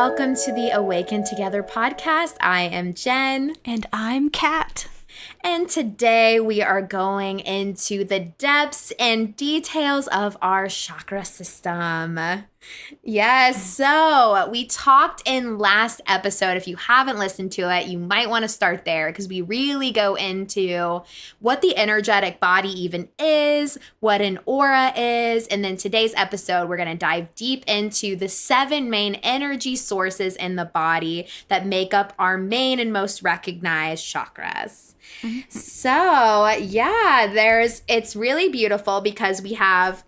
welcome to the Awaken Together podcast. I am Jen. And I'm Kat. And today we are going into the depths and details of our chakra system. Yes, so we talked in last episode. If you haven't listened to it, you might want to start there because we really go into what the energetic body even is, what an aura is, and then today's episode, we're going to dive deep into the 7 main energy sources in the body that make up our main and most recognized chakras. So, yeah, it's really beautiful because we have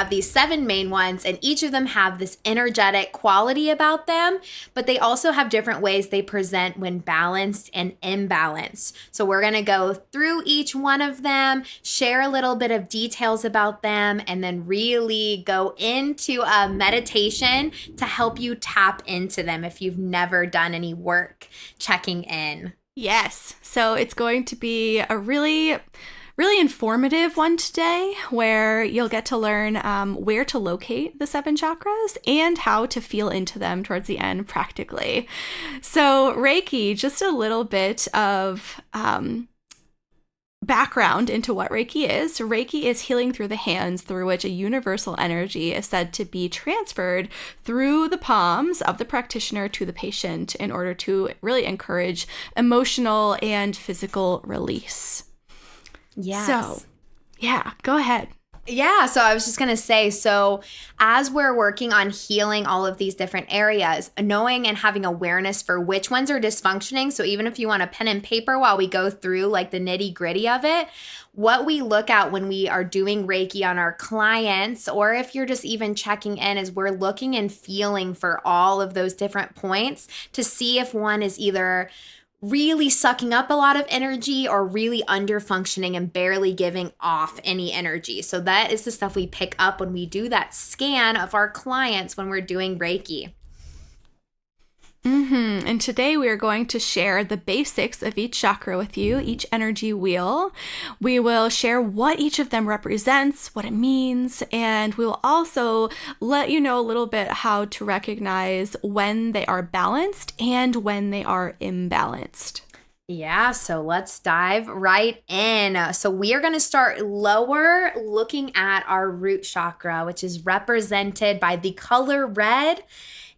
these 7 main ones, and each of them have this energetic quality about them, but they also have different ways they present when balanced and imbalanced. So we're going to go through each one of them, share a little bit of details about them, and then really go into a meditation to help you tap into them if you've never done any work checking in. Yes. So it's going to be a really informative one today where you'll get to learn where to locate the 7 chakras and how to feel into them towards the end practically. So Reiki, just a little bit of background into what Reiki is. Reiki is healing through the hands through which a universal energy is said to be transferred through the palms of the practitioner to the patient in order to really encourage emotional and physical release. Yes. So, yeah, go ahead. Yeah, so I was just going to say, so as we're working on healing all of these different areas, knowing and having awareness for which ones are dysfunctioning, so even if you want a pen and paper while we go through like the nitty gritty of it, what we look at when we are doing Reiki on our clients, or if you're just even checking in, is we're looking and feeling for all of those different points to see if one is either really sucking up a lot of energy or really under functioning and barely giving off any energy. So that is the stuff we pick up when we do that scan of our clients when we're doing Reiki. And today we are going to share the basics of each chakra with you, each energy wheel. We will share what each of them represents, what it means, and we will also let you know a little bit how to recognize when they are balanced and when they are imbalanced. Yeah, so let's dive right in. So we are going to start lower, looking at our root chakra, which is represented by the color red.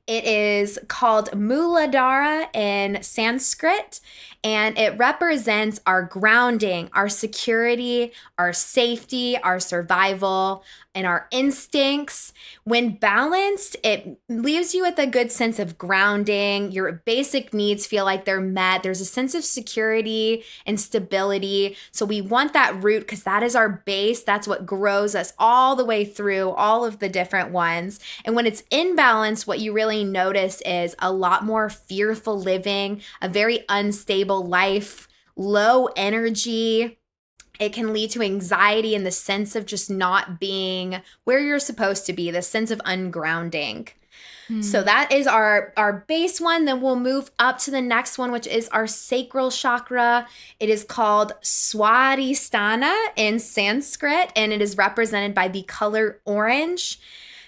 It is called Muladhara in Sanskrit, and it represents our grounding, our security, our safety, our survival, and our instincts. When balanced, it leaves you with a good sense of grounding. Your basic needs feel like they're met. There's a sense of security and stability. So we want that root because that is our base. That's what grows us all the way through all of the different ones. And when it's imbalanced, what you really notice is a lot more fearful living, a very unstable life, low energy. It can lead to anxiety and the sense of just not being where you're supposed to be, the sense of ungrounding. So that is our base one. Then we'll move up to the next one, which is our sacral chakra. It is called Swadhisthana in Sanskrit, and it is represented by the color orange.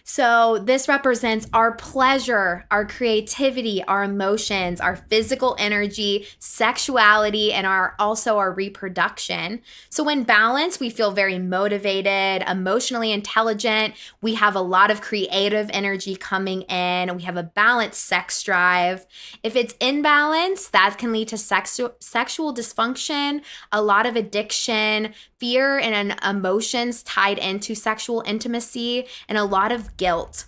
So this represents our pleasure, our creativity, our emotions, our physical energy, sexuality, and also our reproduction. So when balanced, we feel very motivated, emotionally intelligent. We have a lot of creative energy coming in. We have a balanced sex drive. If it's imbalanced, that can lead to sexual dysfunction, a lot of addiction, fear and emotions tied into sexual intimacy, and a lot of guilt.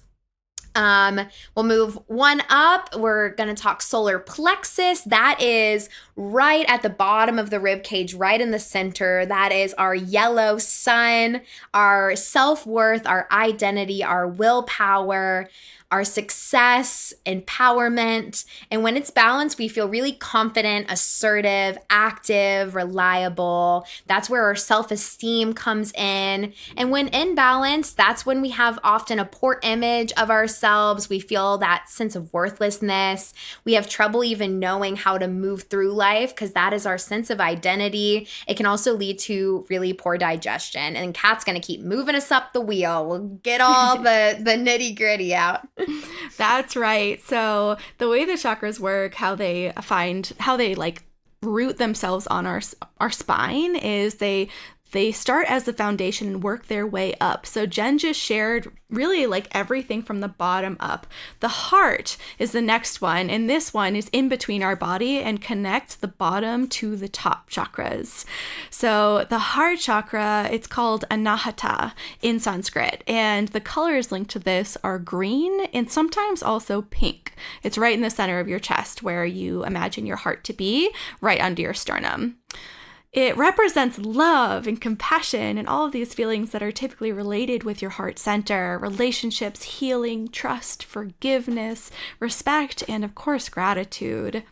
We'll move one up. We're going to talk solar plexus. That is right at the bottom of the rib cage, right in the center. That is our yellow sun, our self-worth, our identity, our willpower, our success, empowerment. And when it's balanced, we feel really confident, assertive, active, reliable. That's where our self-esteem comes in. And when in balance, that's when we have often a poor image of ourselves. We feel that sense of worthlessness. We have trouble even knowing how to move through life because that is our sense of identity. It can also lead to really poor digestion. And Kat's going to keep moving us up the wheel. We'll get all the nitty gritty out. That's right. So the way the chakras work, how they like root themselves on our spine is they start as the foundation and work their way up. So Jen just shared really like everything from the bottom up. The heart is the next one, and this one is in between our body and connects the bottom to the top chakras. So the heart chakra, it's called Anahata in Sanskrit, and the colors linked to this are green and sometimes also pink. It's right in the center of your chest where you imagine your heart to be, right under your sternum. It represents love and compassion and all of these feelings that are typically related with your heart center: relationships, healing, trust, forgiveness, respect, and of course, gratitude.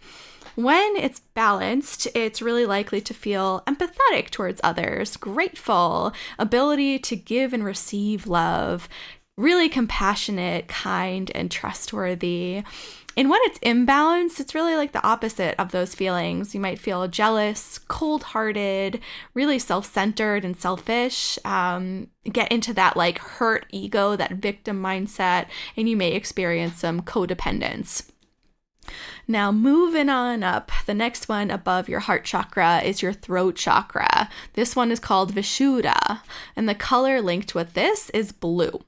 When it's balanced, it's really likely to feel empathetic towards others, grateful, ability to give and receive love, really compassionate, kind, and trustworthy. And when it's imbalanced, it's really like the opposite of those feelings. You might feel jealous, cold-hearted, really self-centered and selfish, get into that like hurt ego, that victim mindset, and you may experience some codependence. Now, moving on up, the next one above your heart chakra is your throat chakra. This one is called Vishuddha, and the color linked with this is blue.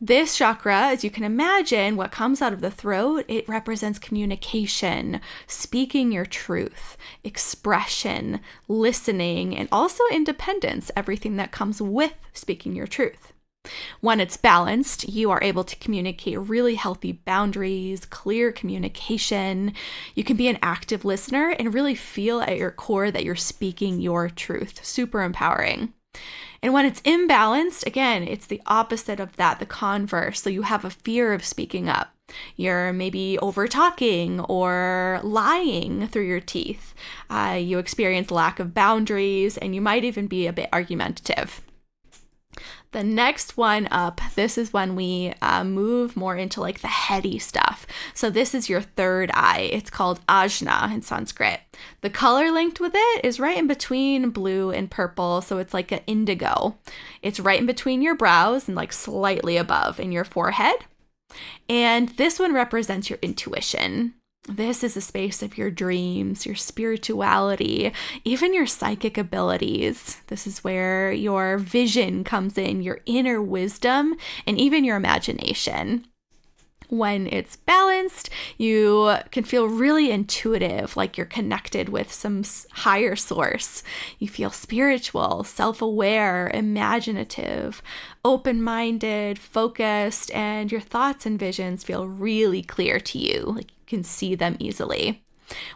This chakra, as you can imagine, what comes out of the throat, it represents communication, speaking your truth, expression, listening, and also independence, everything that comes with speaking your truth. When it's balanced, you are able to communicate really healthy boundaries, clear communication. You can be an active listener and really feel at your core that you're speaking your truth. Super empowering. And when it's imbalanced, again, it's the opposite of that, the converse. So you have a fear of speaking up. You're maybe over talking or lying through your teeth. You experience lack of boundaries, and you might even be a bit argumentative. The next one up, this is when we move more into like the heady stuff. So this is your third eye. It's called Ajna in Sanskrit. The color linked with it is right in between blue and purple. So it's like an indigo. It's right in between your brows and like slightly above in your forehead. And this one represents your intuition. This is a space of your dreams, your spirituality, even your psychic abilities. This is where your vision comes in, your inner wisdom, and even your imagination. When it's balanced, you can feel really intuitive, like you're connected with some higher source. You feel spiritual, self-aware, imaginative, open-minded, focused, and your thoughts and visions feel really clear to you. Like you can see them easily.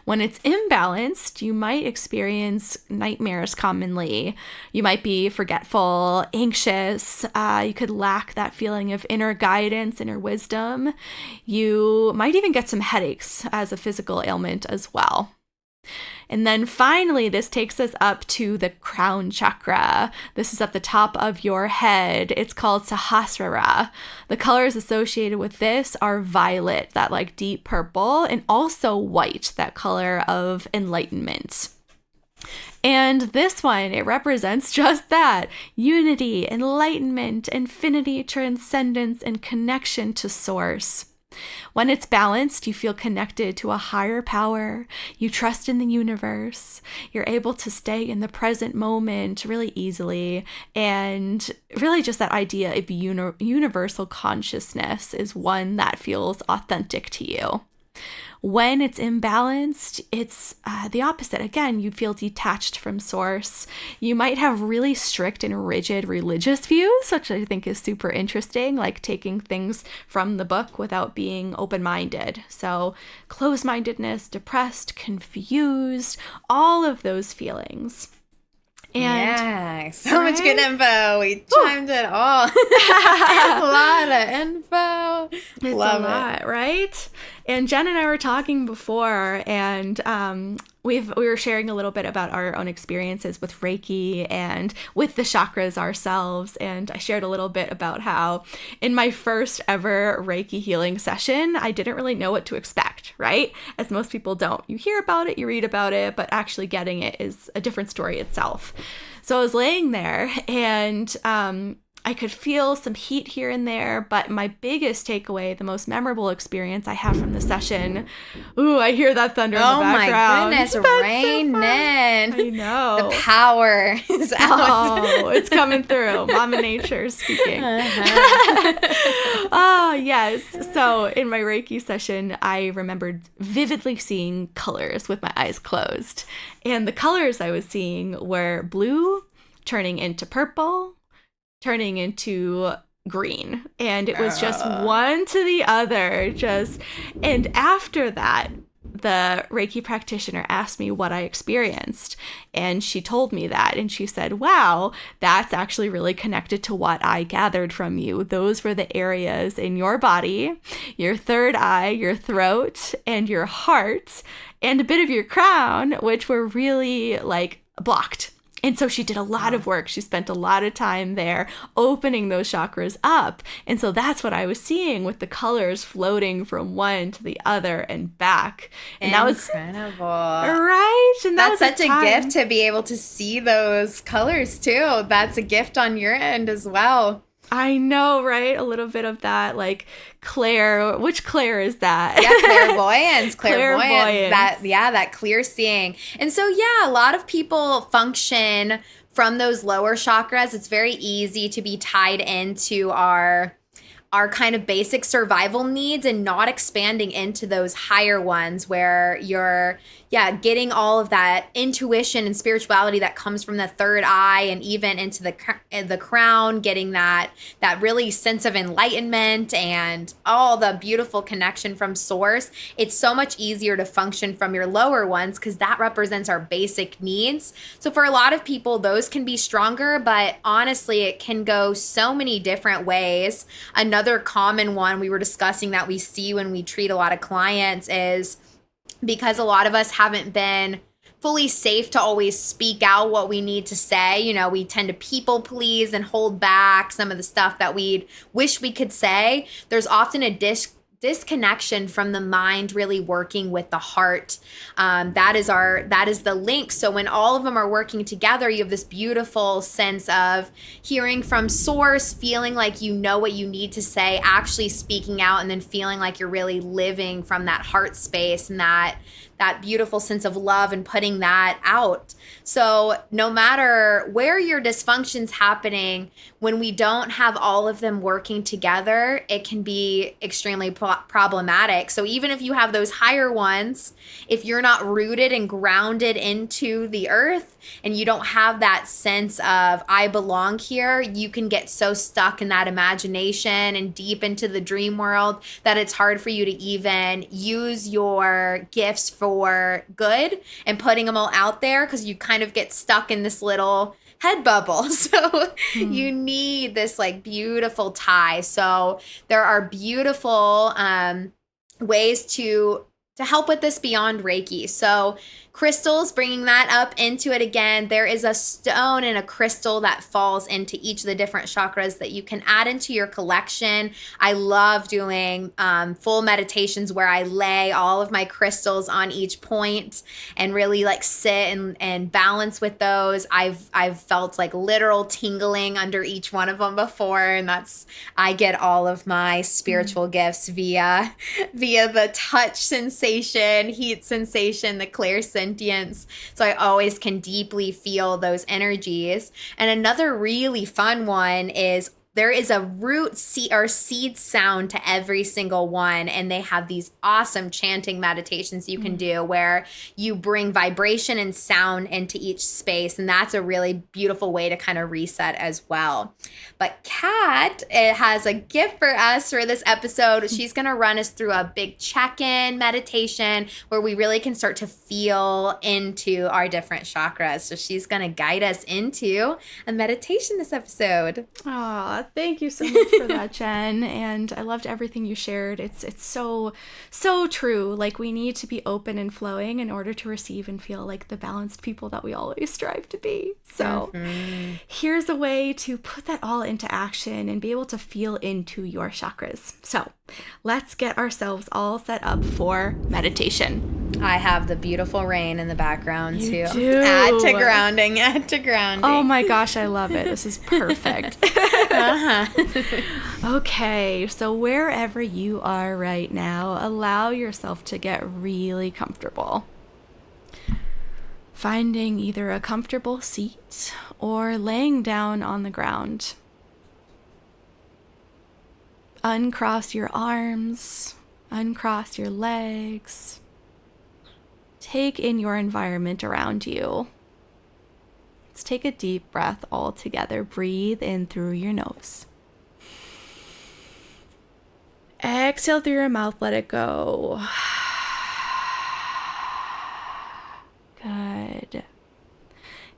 When it's imbalanced, you might experience nightmares commonly. You might be forgetful, anxious. You could lack that feeling of inner guidance, inner wisdom. You might even get some headaches as a physical ailment as well. And then finally, this takes us up to the crown chakra. This is at the top of your head. It's called Sahasrara. The colors associated with this are violet, that like deep purple, and also white, that color of enlightenment. And this one, it represents just that: unity, enlightenment, infinity, transcendence, and connection to source. When it's balanced, you feel connected to a higher power. You trust in the universe. You're able to stay in the present moment really easily. And really just that idea of universal consciousness is one that feels authentic to you. When it's imbalanced, it's the opposite. Again, you feel detached from source. You might have really strict and rigid religious views, which I think is super interesting, like taking things from the book without being open-minded. So closed-mindedness, depressed, confused, all of those feelings. And yeah, so much good info. We chimed it all. A lot of info. It's Love a lot, it. Right? And Jen and I were talking before, and we were sharing a little bit about our own experiences with Reiki and with the chakras ourselves. And I shared a little bit about how in my first ever Reiki healing session, I didn't really know what to expect, right? As most people don't. You hear about it, you read about it, but actually getting it is a different story itself. So I was laying there, and I could feel some heat here and there, but my biggest takeaway, the most memorable experience I have from the session, ooh, I hear that thunder in the background. Oh my goodness, rain in. I know. The power is out. Oh, it's coming through. Mama Nature speaking. Yes. So in my Reiki session, I remembered vividly seeing colors with my eyes closed. And the colors I was seeing were blue turning into purple, turning into green, and it was just one to the other, and after that, the Reiki practitioner asked me what I experienced, and she told me that, and she said, wow, that's actually really connected to what I gathered from you. Those were the areas in your body, your third eye, your throat, and your heart, and a bit of your crown, which were really like blocked. And so she did a lot of work. She spent a lot of time there opening those chakras up. And so that's what I was seeing with the colors floating from one to the other and back. And that was incredible. Right? And that's such a gift to be able to see those colors too. That's a gift on your end as well. I know, right? A little bit of that, like Claire. Which Claire is that? Yeah, clairvoyance. That clear seeing. And so, a lot of people function from those lower chakras. It's very easy to be tied into our kind of basic survival needs and not expanding into those higher ones where you're getting all of that intuition and spirituality that comes from the third eye and even into the crown, getting that really sense of enlightenment and all the beautiful connection from source. It's so much easier to function from your lower ones because that represents our basic needs. So for a lot of people, those can be stronger, but honestly, it can go so many different ways. Another common one we were discussing that we see when we treat a lot of clients is because a lot of us haven't been fully safe to always speak out what we need to say. We tend to people please and hold back some of the stuff that we'd wish we could say. There's often a disconnection from the mind really working with the heart. That is the link. So when all of them are working together, you have this beautiful sense of hearing from source, feeling like you know what you need to say, actually speaking out, and then feeling like you're really living from that heart space and that beautiful sense of love and putting that out. So no matter where your dysfunction's happening, when we don't have all of them working together, it can be extremely problematic. So even if you have those higher ones, if you're not rooted and grounded into the earth and you don't have that sense of I belong here, you can get so stuck in that imagination and deep into the dream world that it's hard for you to even use your gifts for good and putting them all out there because you kind of get stuck in this little head bubble. So you need this like beautiful tie. So there are beautiful ways to help with this beyond Reiki. So crystals, bringing that up into it again, there is a stone and a crystal that falls into each of the different chakras that you can add into your collection. I love doing full meditations where I lay all of my crystals on each point and really like sit and balance with those. I've felt like literal tingling under each one of them before, and I get all of my spiritual gifts via the touch sensation, heat sensation, the clairsentience. So I always can deeply feel those energies. And another really fun one is there is a root seed sound to every single one, and they have these awesome chanting meditations you can do where you bring vibration and sound into each space, and that's a really beautiful way to kind of reset as well. But Kat has a gift for us for this episode. She's going to run us through a big check-in meditation where we really can start to feel into our different chakras. So she's going to guide us into a meditation this episode. Aw, thank you so much for that, Jen. And I loved everything you shared. It's so true. Like, we need to be open and flowing in order to receive and feel like the balanced people that we always strive to be. So here's a way to put that all into action and be able to feel into your chakras. So let's get ourselves all set up for meditation. I have the beautiful rain in the background You too. do. Add to grounding, add to grounding. Oh my gosh, I love it. This is perfect. Okay, so wherever you are right now, allow yourself to get really comfortable. Finding either a comfortable seat or laying down on the ground. Uncross your arms, uncross your legs. Take in your environment around you. Let's take a deep breath all together. Breathe in through your nose. Exhale through your mouth, let it go. Good.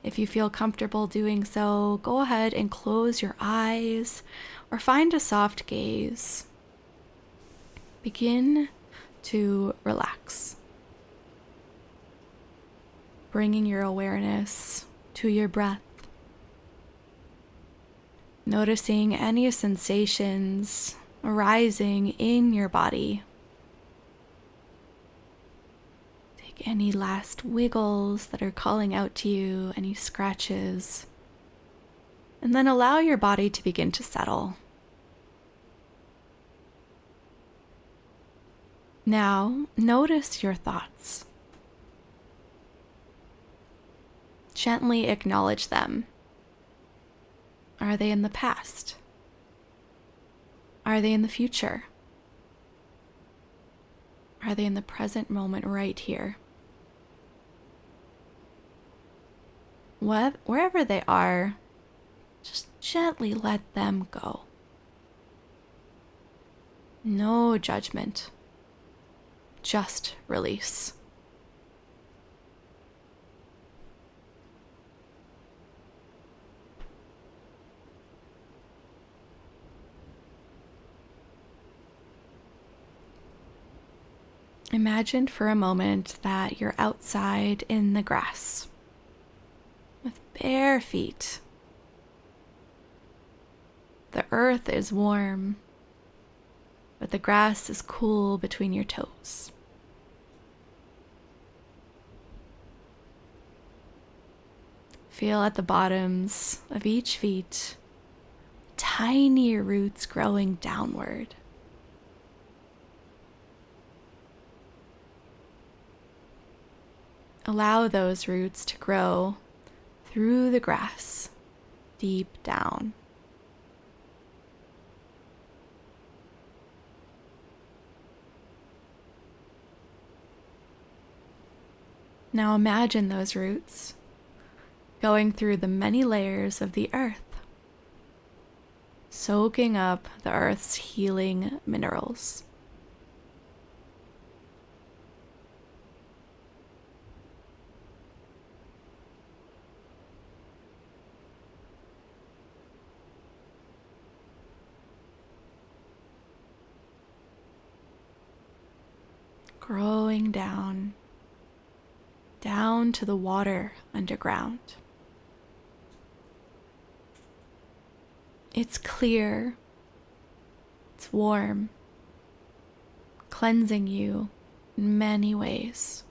If you feel comfortable doing so, go ahead and close your eyes or find a soft gaze. Begin to relax. Bringing your awareness to your breath. Noticing any sensations arising in your body. Take any last wiggles that are calling out to you, any scratches, and then allow your body to begin to settle. Now, notice your thoughts. Gently acknowledge them. Are they in the past? Are they in the future? Are they in the present moment right here? Wherever they are, just gently let them go. No judgment, just release. Imagine for a moment that you're outside in the grass with bare feet. The earth is warm, but the grass is cool between your toes. Feel at the bottoms of each feet tiny roots growing downward. Allow those roots to grow through the grass, deep down. Now imagine those roots going through the many layers of the earth, soaking up the earth's healing minerals. Growing down to the water underground. It's clear, it's warm, cleansing you in many ways.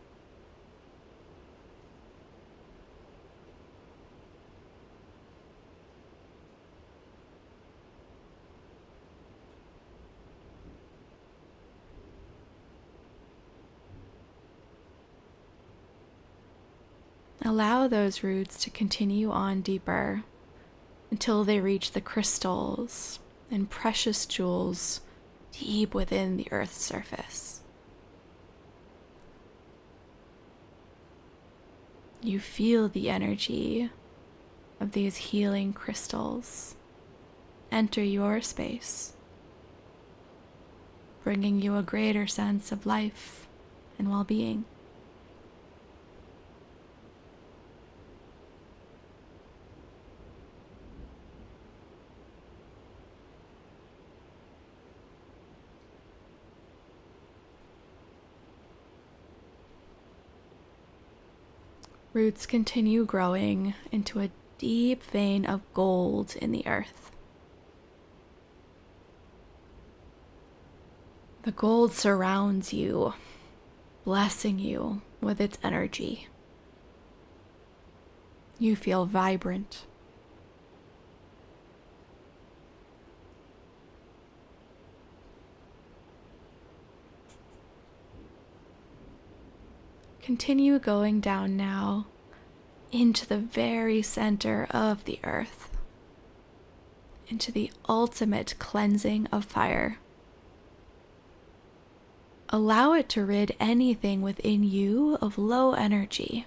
Allow those roots to continue on deeper until they reach the crystals and precious jewels deep within the earth's surface. You feel the energy of these healing crystals enter your space, bringing you a greater sense of life and well-being. Roots continue growing into a deep vein of gold in the earth. The gold surrounds you, blessing you with its energy. You feel vibrant. Continue going down now into the very center of the earth, into the ultimate cleansing of fire. Allow it to rid anything within you of low energy.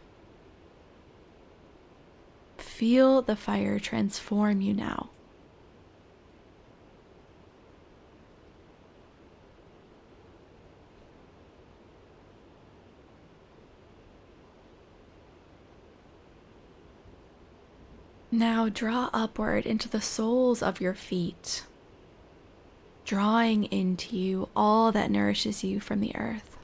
Feel the fire transform you now. Now draw upward into the soles of your feet, drawing into you all that nourishes you from the earth.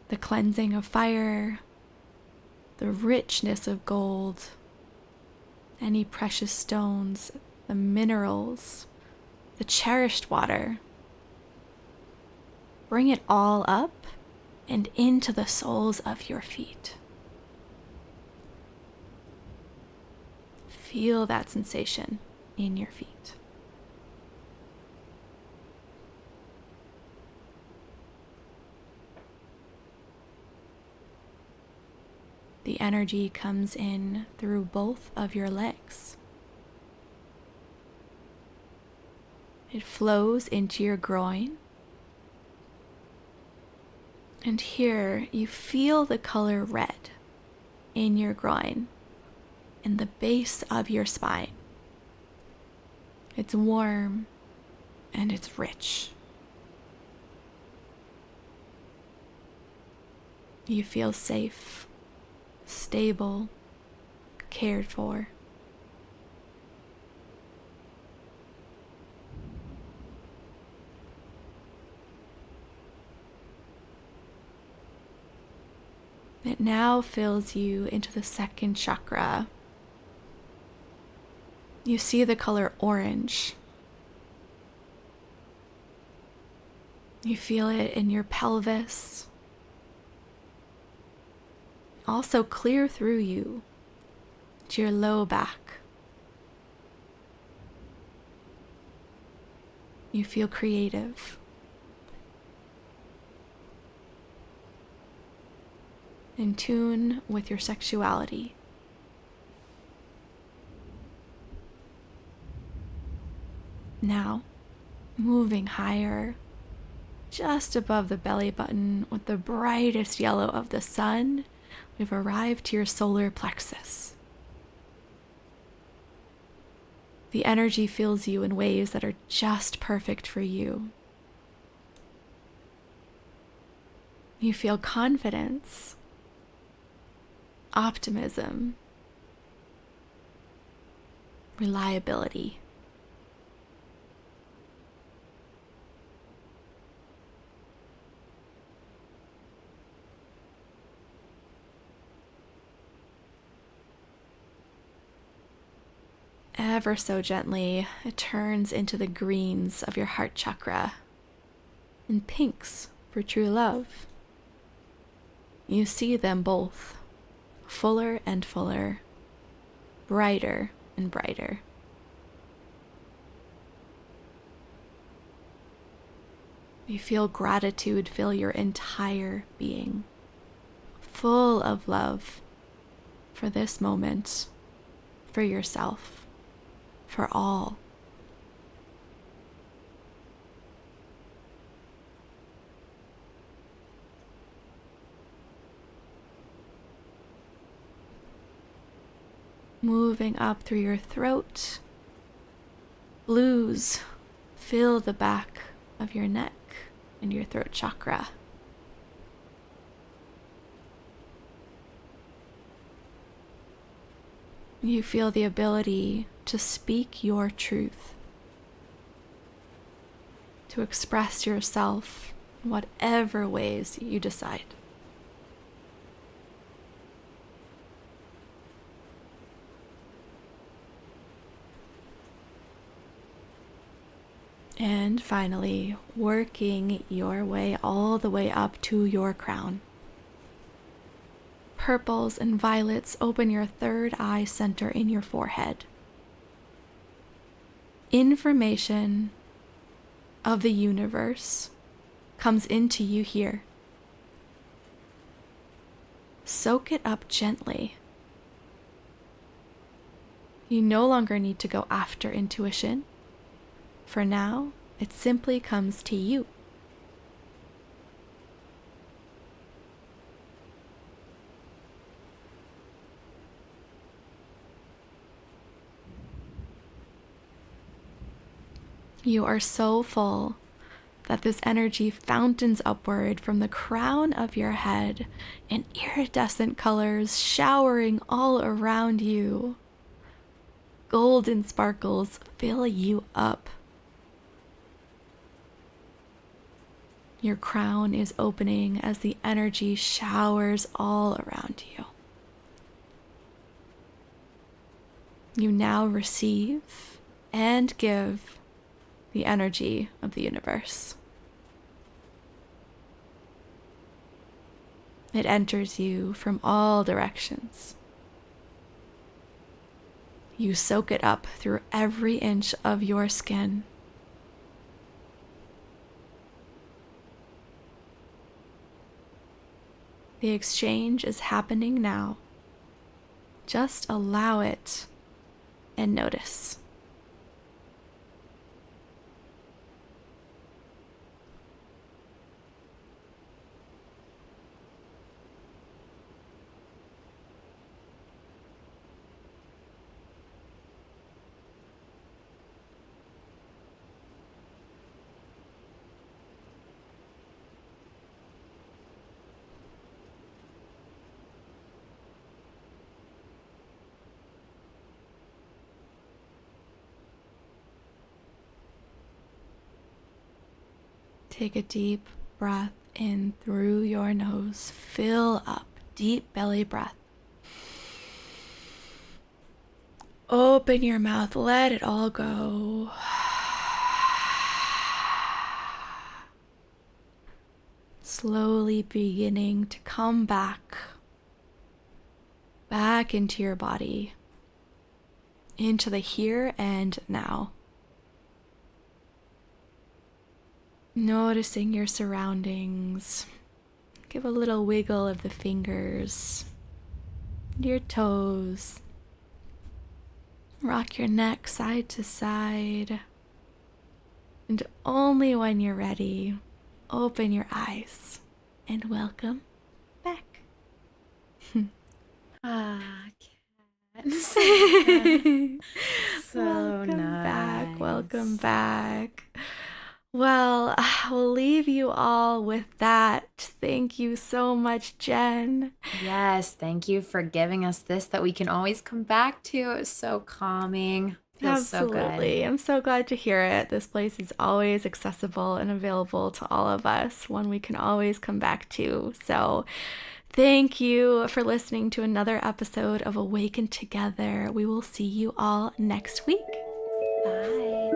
The cleansing of fire, the richness of gold, any precious stones, the minerals, the cherished water. Bring it all up and into the soles of your feet. Feel that sensation in your feet. The energy comes in through both of your legs. It flows into your groin. And here you feel the color red in your groin, in the base of your spine. It's warm and it's rich. You feel safe, stable, cared for. It now fills you into the second chakra. You see the color orange. You feel it in your pelvis. Also clear through you to your low back. You feel creative. In tune with your sexuality. Now, moving higher, just above the belly button with the brightest yellow of the sun, we've arrived to your solar plexus. The energy fills you in ways that are just perfect for you. You feel confidence, optimism, reliability. Ever so gently, it turns into the greens of your heart chakra and pinks for true love. You see them both, fuller and fuller, brighter and brighter. You feel gratitude fill your entire being, full of love for this moment, for yourself, for all. Moving up through your throat, blues fill the back of your neck and your throat chakra. You feel the ability to speak your truth, to express yourself in whatever ways you decide. And finally, working your way all the way up to your crown. Purples and violets open your third eye center in your forehead. Information of the universe comes into you here. Soak it up gently. You no longer need to go after intuition. For now, it simply comes to you. You are so full that this energy fountains upward from the crown of your head in iridescent colors showering all around you. Golden sparkles fill you up. Your crown is opening as the energy showers all around you. You now receive and give the energy of the universe. It enters you from all directions. You soak it up through every inch of your skin. The exchange is happening now. Just allow it and notice. Take a deep breath in through your nose. Fill up. Deep belly breath. Open your mouth. Let it all go. Slowly beginning to come back into your body, into the here and now. Noticing your surroundings. Give a little wiggle of the fingers, your toes. Rock your neck side to side. And only when you're ready, open your eyes and welcome back. Kat. So Welcome nice. back. Welcome back. Well, we'll leave you all with that. Thank you so much, Jen. Yes, thank you for giving us this that we can always come back to. It was so calming. Feels Absolutely. so good. I'm so glad to hear it. This place is always accessible and available to all of us, one we can always come back to. So thank you for listening to another episode of Awaken Together. We will see you all next week. Bye.